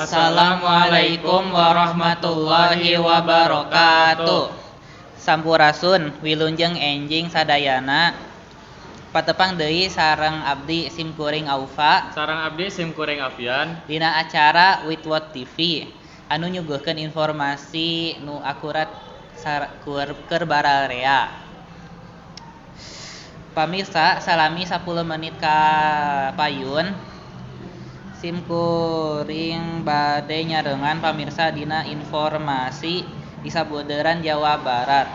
Assalamualaikum warahmatullahi wabarakatuh. Sampurasun wilujeng enjing sadayana. Patepang deui sareng abdi simkuring Aufa Sarang abdi simkuring Afian dina acara Witwot TV anu nyuguhkeun informasi nu akurat keur bararea. Pamirsa, salami 10 menit ka payun simkuring bade nyarengan pamirsa dina informasi di Sabeuderan Jawa Barat.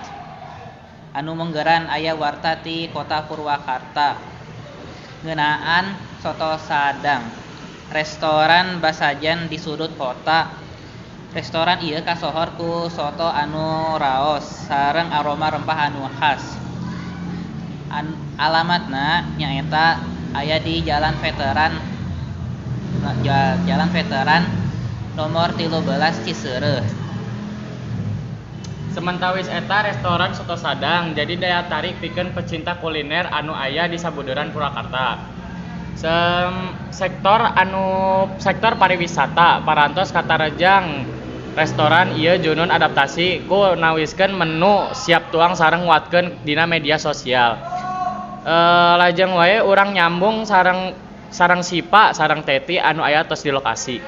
Anu menggeran aya warta ti Kota Purwakarta ngeunaan soto Sadang, restoran Basajan di sudut kota. Restoran ieu kasohor ku soto anu raos sareng aroma rempah anu khas. Alamatna nyaeta aya di Jalan Veteran nomor 13 Ciseureuh. Sementawis eta restoran soto Sadang jadi daya tarik pikeun pecinta kuliner anu aya di Sabeuderan Purwakarta. Sektor pariwisata parantos katarejang restoran ieu junun adaptasi ku nawiskeun menu siap tuang sareng nguatkeun dina media sosial. Lajeng wae urang nyambung sareng Sipa sareng Teti anu aya tos di lokasi.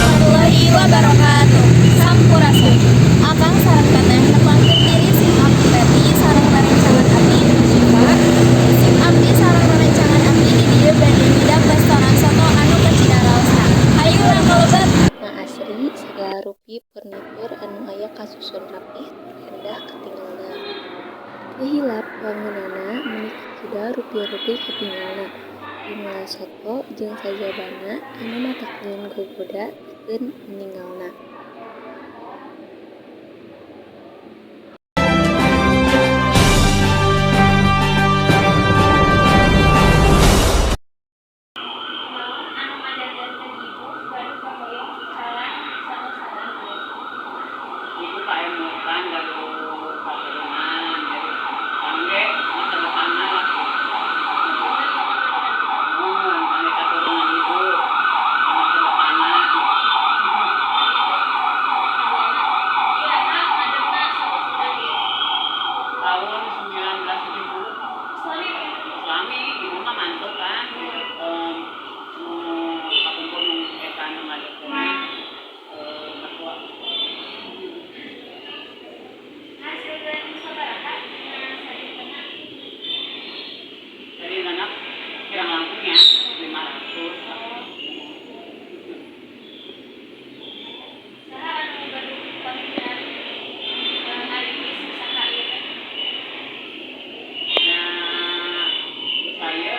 Warahmatullahi wabarakatuh. Sampurasun. Abang sareng teteh nepangkeun diri sim abdi Teti sareng rerencangan abdi Sipa. Sim abdi sareng rerencangan abdi di dieu bade ngidap restoran soto anu pecina raosna. Hayu urang kalebet. Na asri segala rupi furnitur anu aya kasusun rapih endah katingalna. Kehilap bangunana meuni kakida rupi-rupi katingalna. Dimulai soto jeung sajabana anu matakkeun gogoda pikeun meninggalna. Ibu paemutan gaduh paturungan jadi kangge masa depanna lah. Kangge katurunan ibu masa depanna. Tahun 1970. Suami ibu mah mantep kan. Kakumpul nu eta nu ngadekeun mertua. Jadi anak kirang langkungnya 500. Nah, saya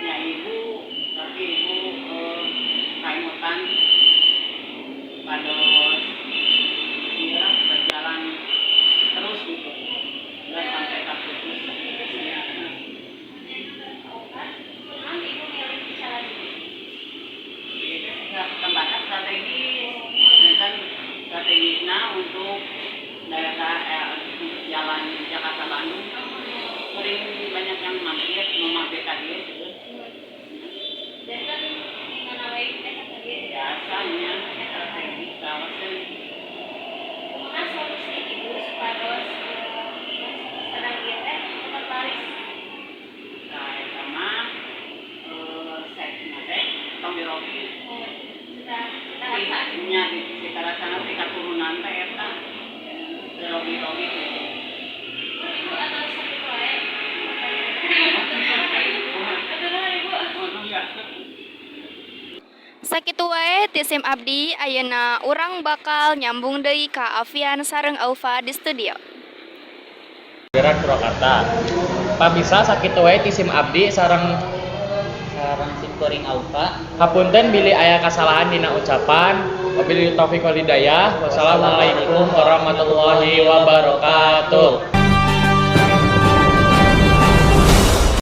nya ibu, tapi ibu kaimutan pados iya berjalan terus gitu. Nggak sampai kaputus. Ya. Itu nggak tempat strategis, dan strategisnya untuk untuk jalan Jakarta Bandung sering banyak yang memampir ka dieu seueur. Biasanya strategis kawasan. Nah, sama seksnya teh Tommy Rocky. Nya di sekitar sana teh katurunan teh eta Rocky. Sakitu wae ti sim abdi ayeuna urang bakal nyambung deui ka Afian sareng Aufa di studio. Sabeuderan Purwakarta. Pamirsa sakitu wae ti sim abdi sareng simkuring Aufa. hapunten bilih aya kasalahan dina ucapan. Wabillahi taufiq wal hidayah. Wassalamualaikum warahmatullahi wabarakatuh.